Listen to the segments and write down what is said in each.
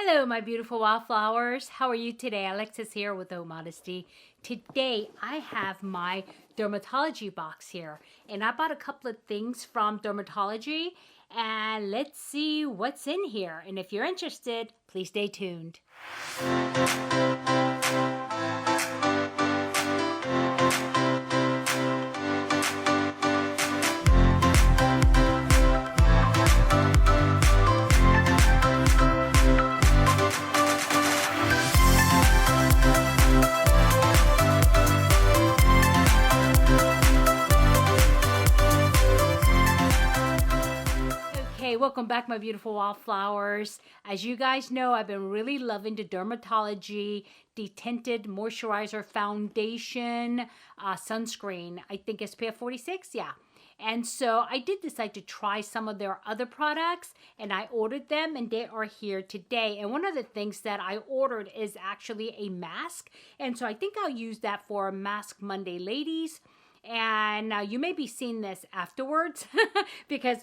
Hello, my beautiful wildflowers. How are you today? Alexis here with Modesty. Today, I have my dermatology box here, and I bought a couple of things from dermatology, and let's see what's in here. And if you're interested, please stay tuned. Welcome back, my beautiful wildflowers. As you guys know, I've been really loving the dermatology detinted moisturizer foundation sunscreen. I think SPF 46, yeah. And so I did decide to try some of their other products, and I ordered them, and they are here today. And one of the things that I ordered is actually a mask, and so I think I'll use that for Mask Monday, ladies. And you may be seeing this afterwards because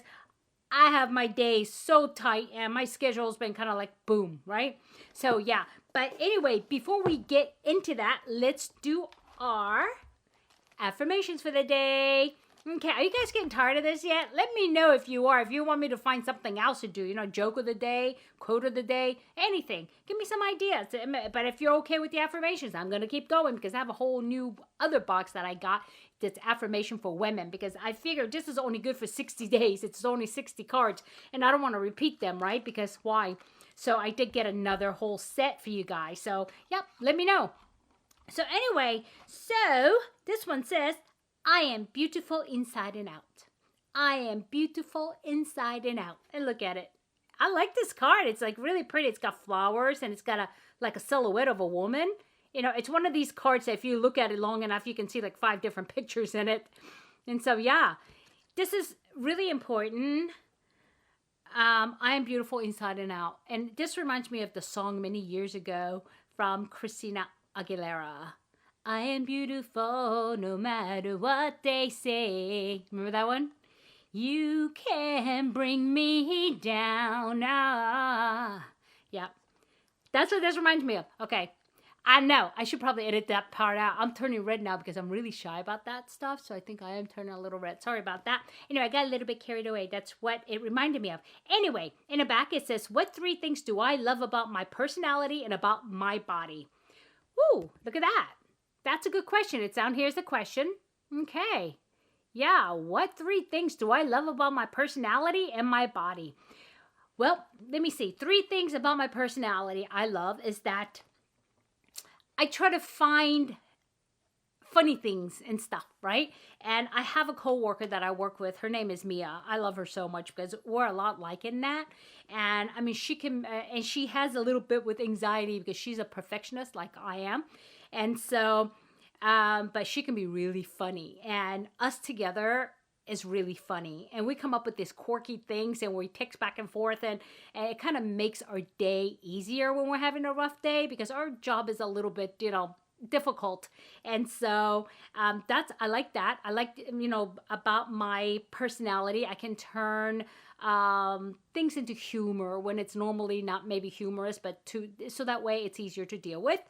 I have my days so tight and my schedule's been kind of like boom, right? So yeah, but anyway, before we get into that, let's do our affirmations for the day. Okay, are you guys getting tired of this yet? Let me know if you are. If you want me to find something else to do, you know, joke of the day, quote of the day, anything. Give me some ideas. But if you're okay with the affirmations, I'm going to keep going because I have a whole new other box that I got that's affirmation for women, because I figured this is only good for 60 days. It's only 60 cards, and I don't want to repeat them, right? Because why? So I did get another whole set for you guys. So, yep, let me know. So anyway, so this one says, I am beautiful inside and out. I am beautiful inside and out. And look at it. I like this card. It's like really pretty. It's got flowers and it's got like a silhouette of a woman. You know, it's one of these cards that if you look at it long enough, you can see like 5 different pictures in it. And so, yeah, this is really important. I am beautiful inside and out. And this reminds me of the song many years ago from Christina Aguilera. I am beautiful no matter what they say. Remember that one? You can bring me down. Yeah. That's what this reminds me of. Okay. I know. I should probably edit that part out. I'm turning red now because I'm really shy about that stuff. So I think I am turning a little red. Sorry about that. Anyway, I got a little bit carried away. That's what it reminded me of. Anyway, in the back it says, what 3 things do I love about my personality and about my body? Woo, look at that. That's a good question. It's down here as the question. Okay. Yeah, what 3 things do I love about my personality and my body? Well, let me see. 3 things about my personality I love is that I try to find funny things and stuff, right? And I have a coworker that I work with. Her name is Mia. I love her so much because we're a lot like in that. And I mean, she can, and she has a little bit with anxiety because she's a perfectionist like I am. And so, but she can be really funny. And us together is really funny. And we come up with these quirky things and we text back and forth. And it kind of makes our day easier when we're having a rough day because our job is a little bit, you know, difficult. And so I like that. I like, you know, about my personality, I can turn things into humor when it's normally not maybe humorous, but so that way it's easier to deal with.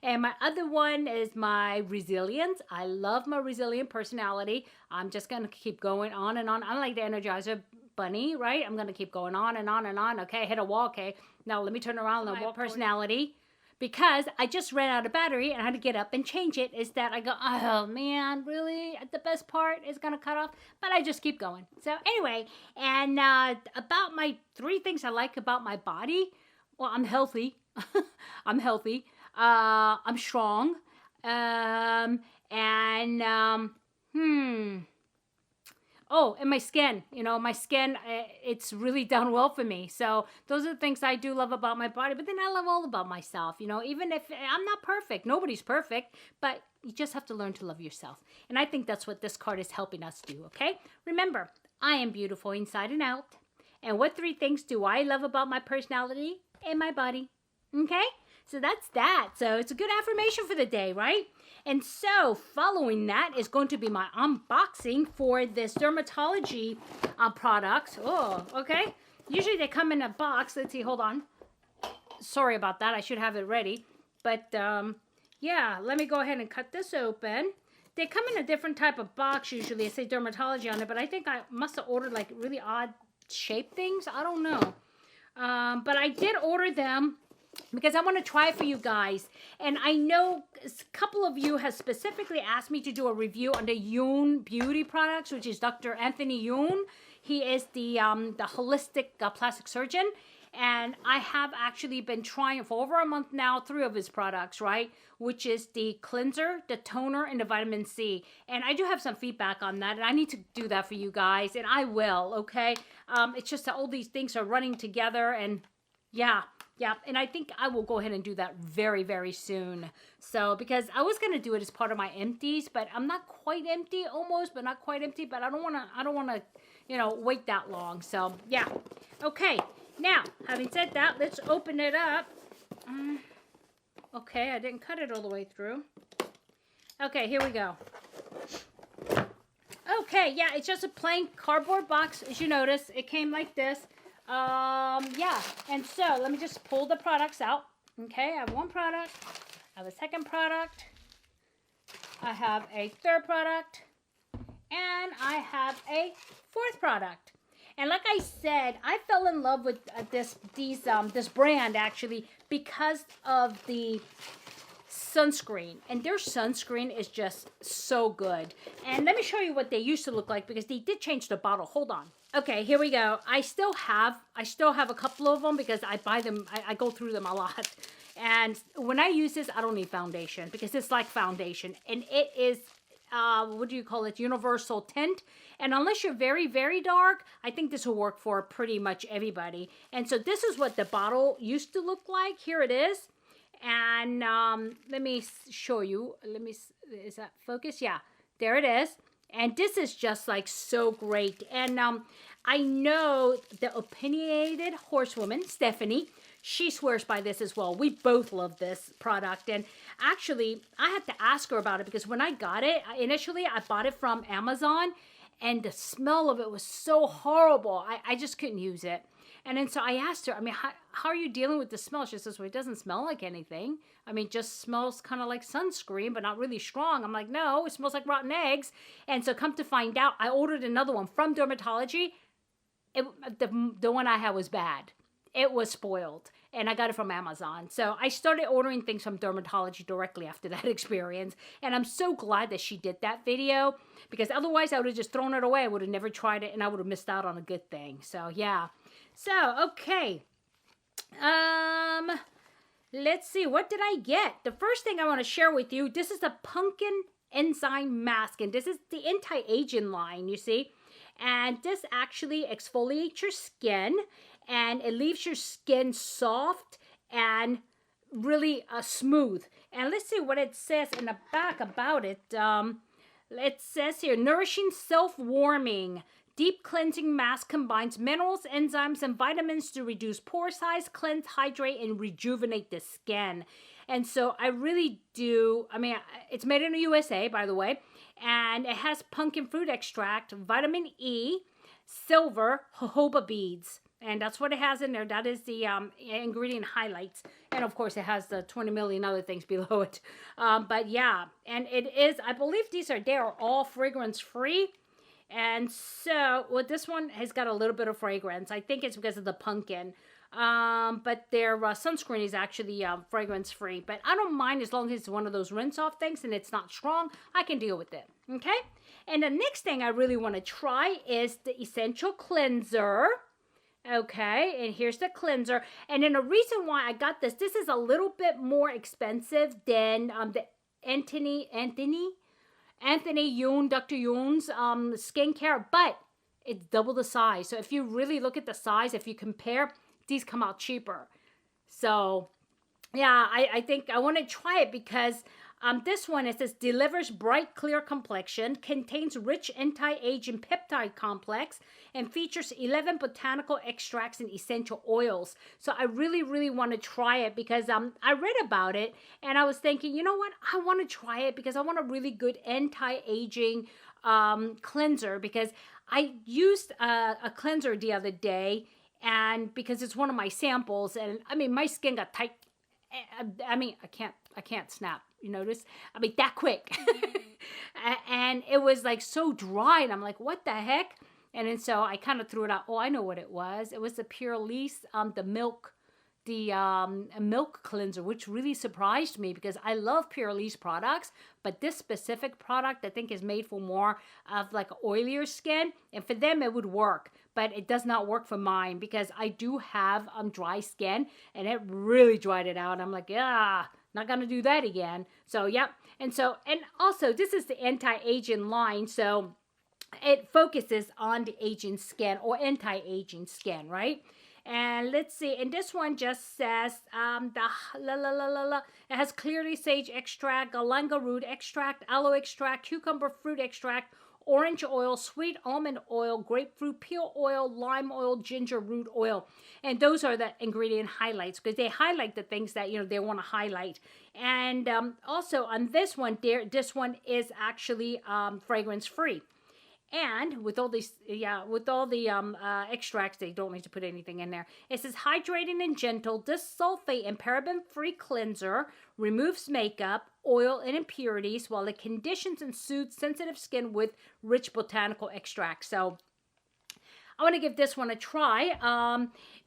And my other one is my resilience. I love my resilient personality. I'm just going to keep going on and on. I'm like the Energizer Bunny, right? I'm going to keep going on and on and on. Okay, hit a wall. Okay, now let me turn around my personality. Because I just ran out of battery and I had to get up and change it, is that I go, oh man, really? The best part is going to cut off? But I just keep going. So anyway, and about my 3 things I like about my body, well, I'm healthy. I'm healthy. I'm strong. Oh, and my skin, you know, my skin, it's really done well for me. So those are the things I do love about my body. But then I love all about myself, you know, even if I'm not perfect. Nobody's perfect, but you just have to learn to love yourself. And I think that's what this card is helping us do, okay? Remember, I am beautiful inside and out. And what 3 things do I love about my personality and my body? Okay? So that's that. So it's a good affirmation for the day, right? And so following that is going to be my unboxing for this dermatology products. Oh, okay. Usually they come in a box. Let's see, hold on. Sorry about that. I should have it ready. But, yeah, let me go ahead and cut this open. They come in a different type of box usually. It says dermatology on it, but I think I must have ordered like really odd shaped things. I don't know. But I did order them because I want to try it for you guys. And I know a couple of you have specifically asked me to do a review on the Allure Beauty products, which is Dr. Anthony Allure. He is the holistic plastic surgeon. And I have actually been trying for over a month now 3 of his products, right? Which is the cleanser, the toner, and the vitamin C. And I do have some feedback on that, and I need to do that for you guys, and I will, okay? It's just that all these things are running together, and yeah. And I think I will go ahead and do that very, very soon. So, because I was going to do it as part of my empties, but I'm not quite empty, almost, but not quite empty. But I don't want to, you know, wait that long. So, yeah. Okay. Now, having said that, let's open it up. Okay, I didn't cut it all the way through. Okay, here we go. Okay, yeah, it's just a plain cardboard box. As you notice, it came like this. Yeah, and so let me just pull the products out. Okay, I have one product. I have a second product. I have a third product. And I have a fourth product. And like I said, I fell in love with this brand actually because of the sunscreen. And their sunscreen is just so good. And let me show you what they used to look like because they did change the bottle. Hold on. Okay, here we go. I still have a couple of them because I buy them. I go through them a lot. And when I use this, I don't need foundation because it's like foundation. And it is what do you call it? Universal tint. And unless you're very, very dark, I think this will work for pretty much everybody. And so this is what the bottle used to look like. Here it is. And let me show you. Is that focus? Yeah, there it is. And this is just like so great. And I know the opinionated horsewoman, Stephanie, she swears by this as well. We both love this product. And actually, I had to ask her about it because when I got it, initially I bought it from Amazon and the smell of it was so horrible. I just couldn't use it. And then so I asked her, I mean, how are you dealing with the smell? She says, well, it doesn't smell like anything. I mean, just smells kind of like sunscreen, but not really strong. I'm like, no, it smells like rotten eggs. And so come to find out, I ordered another one from Dermatology. The one I had was bad. It was spoiled. And I got it from Amazon. So I started ordering things from Dermatology directly after that experience. And I'm so glad that she did that video. Because otherwise I would have just thrown it away. I would have never tried it. And I would have missed out on a good thing. So yeah. So, okay. Let's see. What did I get? The first thing I want to share with you. This is the Pumpkin Enzyme Mask. And this is the anti-aging line, you see. And this actually exfoliates your skin. And it leaves your skin soft and really smooth. And let's see what it says in the back about it. It says here, nourishing, self-warming, deep cleansing mask combines minerals, enzymes, and vitamins to reduce pore size, cleanse, hydrate, and rejuvenate the skin. And so I really do, I mean, it's made in the USA, by the way. And it has pumpkin fruit extract, vitamin E, silver, jojoba beads. And that's what it has in there. That is the ingredient highlights. And of course, it has the 20 million other things below it. But yeah, and it is, I believe they are all fragrance free. And so, well, this one has got a little bit of fragrance. I think it's because of the pumpkin. But their sunscreen is actually fragrance free. But I don't mind as long as it's one of those rinse off things and it's not strong. I can deal with it. Okay? And the next thing I really want to try is the Essential Cleanser. Okay, and here's the cleanser. And then the reason why I got this is a little bit more expensive than the Anthony Yoon, Dr. Yoon's skincare, but it's double the size. So if you really look at the size, if you compare, these come out cheaper. So yeah, I think I want to try it because this one, it says, delivers bright, clear complexion, contains rich anti-aging peptide complex, and features 11 botanical extracts and essential oils. So I really, really want to try it because I read about it, and I was thinking, you know what? I want to try it because I want a really good anti-aging cleanser because I used a cleanser the other day, And because it's one of my samples, and I mean, my skin got tight. I mean, I can't snap. You notice? I mean, that quick. And it was like so dry, and I'm like, what the heck? And then so I kind of threw it out. Oh, I know what it was. It was the Pure Lisse, the milk cleanser, which really surprised me because I love Pure Lisse products, but this specific product I think is made for more of like oilier skin, and for them it would work, but it does not work for mine because I do have dry skin, and it really dried it out. I'm like, yeah, not gonna do that again. So yeah, and also this is the anti-aging line, so it focuses on the aging skin or anti-aging skin, right? And let's see, and this one just says it has clearly sage extract, galangal root extract, aloe extract, cucumber fruit extract, orange oil, sweet almond oil, grapefruit peel oil, lime oil, ginger root oil. And those are the ingredient highlights because they highlight the things that, they want to highlight. And also on this one, this one is actually fragrance free. And with all these, extracts, they don't need to put anything in there. It says hydrating and gentle, disulfate and paraben-free cleanser, removes makeup, oil, and impurities, while it conditions and soothes sensitive skin with rich botanical extracts. So I want to give this one a try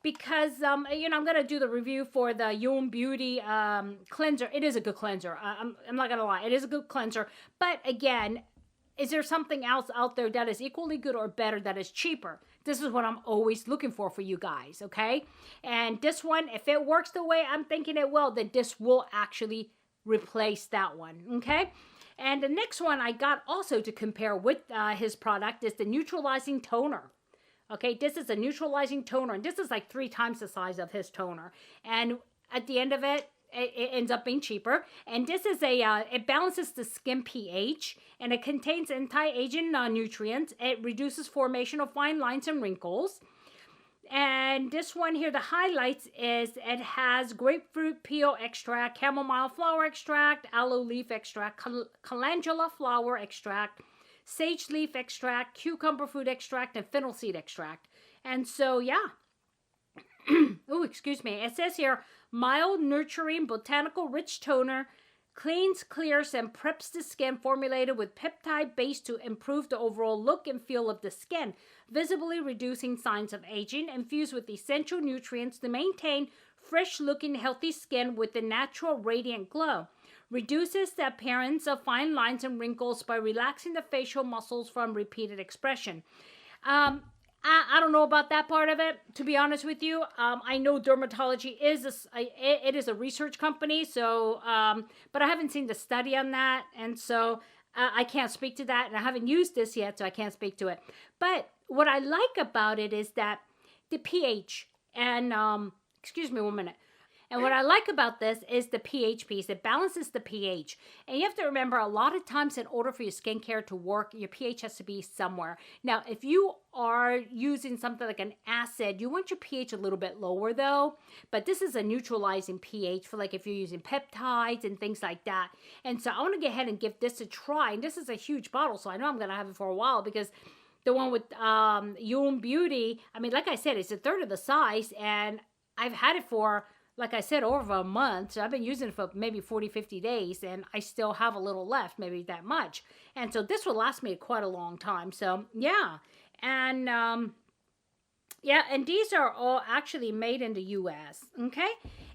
because, I'm going to do the review for the Allure Beauty cleanser. It is a good cleanser. I'm not going to lie. It is a good cleanser. But again, is there something else out there that is equally good or better that is cheaper? This is what I'm always looking for you guys, okay? And this one, if it works the way I'm thinking it will, then this will actually replace that one, okay? And the next one I got also to compare with his product is the Neutralizing Toner. Okay, this is a Neutralizing Toner, and this is like 3 times the size of his toner. And at the end of it, it ends up being cheaper. And this is it balances the skin pH, and it contains anti-aging nutrients. It reduces formation of fine lines and wrinkles. And this one here, the highlights is it has grapefruit peel extract, chamomile flower extract, aloe leaf extract, calendula flower extract, sage leaf extract, cucumber fruit extract, and fennel seed extract. And so, yeah. Oh, excuse me. It says here, mild, nurturing, botanical rich toner, cleans, clears, and preps the skin, formulated with peptide base to improve the overall look and feel of the skin, visibly reducing signs of aging, infused with essential nutrients to maintain fresh-looking, healthy skin with a natural radiant glow. Reduces the appearance of fine lines and wrinkles by relaxing the facial muscles from repeated expression. I don't know about that part of it, to be honest with you. I know dermatology is it is a research company, so but I haven't seen the study on that, and so I can't speak to that, and I haven't used this yet, so I can't speak to it. But what I like about it is that the pH, and excuse me 1 minute. And what I like about this is the pH piece. It balances the pH. And you have to remember, a lot of times in order for your skincare to work, your pH has to be somewhere. Now, if you are using something like an acid, you want your pH a little bit lower though. But this is a neutralizing pH for like if you're using peptides and things like that. And so I want to go ahead and give this a try. And this is a huge bottle, so I know I'm going to have it for a while because the one with Allure Beauty, I mean, like I said, it's a third of the size. And I've had it for, like I said, over a month. So I've been using it for maybe 40, 50 days, and I still have a little left, maybe that much. And so this will last me quite a long time. So yeah. And yeah, and these are all actually made in the US, okay?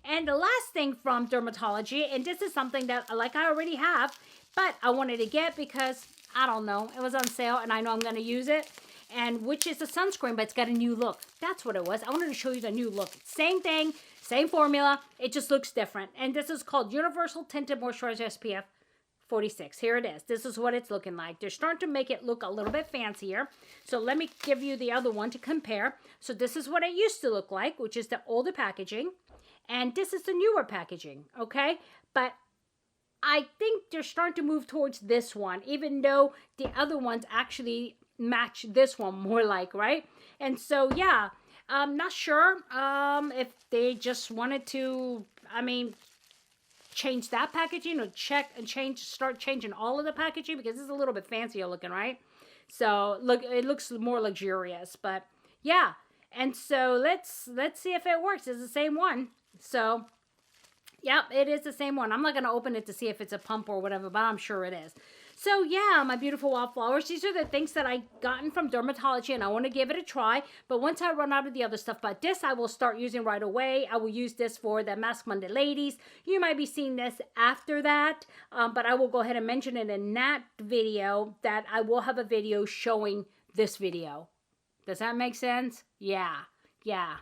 And the last thing from dermatology, and this is something that like I already have, but I wanted to get because, I don't know, it was on sale and I know I'm going to use it. And which is a sunscreen, but it's got a new look. That's what it was. I wanted to show you the new look. Same thing, same formula. It just looks different. And this is called Universal Tinted Moisturizer SPF 46. Here it is. This is what it's looking like. They're starting to make it look a little bit fancier. So let me give you the other one to compare. So this is what it used to look like, which is the older packaging. And this is the newer packaging, okay? But I think they're starting to move towards this one, even though the other ones actually match this one more like, right? And so, yeah, I'm not sure if they just wanted to, I mean, change that packaging or start changing all of the packaging because it's a little bit fancier looking, right? So, look, it looks more luxurious, but yeah. And so let's see if it works. It's the same one. So, yep, it is the same one. I'm not going to open it to see if it's a pump or whatever, but I'm sure it is. So, yeah, my beautiful Wildflowers. These are the things that I gotten from Dermatology, and I want to give it a try. But once I run out of the other stuff, but this I will start using right away. I will use this for the Mask Monday ladies. You might be seeing this after that, but I will go ahead and mention it in that video that I will have a video showing this video. Does that make sense? Yeah. Yeah.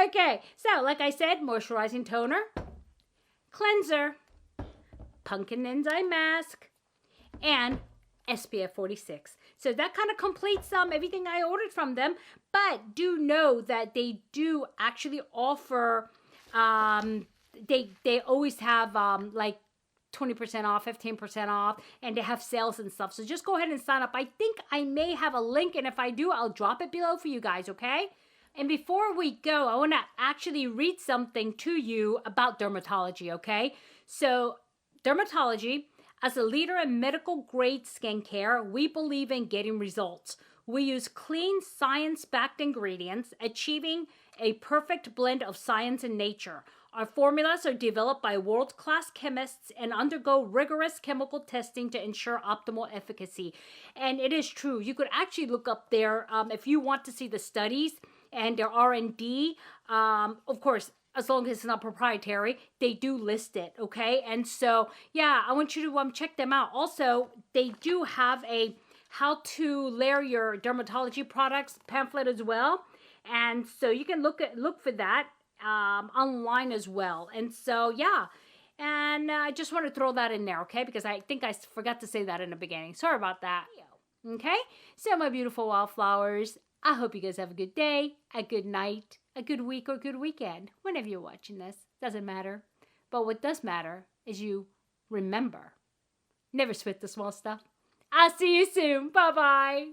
Okay, so like I said, moisturizing toner, cleanser, pumpkin enzyme mask, and SPF 46. So that kind of completes everything I ordered from them. But do know that they do actually offer, they always have like 20% off, 15% off, and they have sales and stuff. So just go ahead and sign up. I think I may have a link, and if I do, I'll drop it below for you guys, okay? And before we go, I want to actually read something to you about Dermatology, okay? So, Dermatology, as a leader in medical grade skincare, we believe in getting results. We use clean, science-backed ingredients, achieving a perfect blend of science and nature. Our formulas are developed by world-class chemists and undergo rigorous chemical testing to ensure optimal efficacy. And it is true. You could actually look up there if you want to see the studies and their R&D. Of course, as long as it's not proprietary, they do list it, okay? And so, yeah, I want you to check them out. Also, they do have a how to layer your dermatology products pamphlet as well. And so you can look for that online as well. And so, yeah. And I just want to throw that in there, okay? Because I think I forgot to say that in the beginning. Sorry about that. Okay? So, my beautiful Wildflowers, I hope you guys have a good day, a good night, a good week, or good weekend. Whenever you're watching this. Doesn't matter. But what does matter is you remember. Never sweat the small stuff. I'll see you soon. Bye-bye.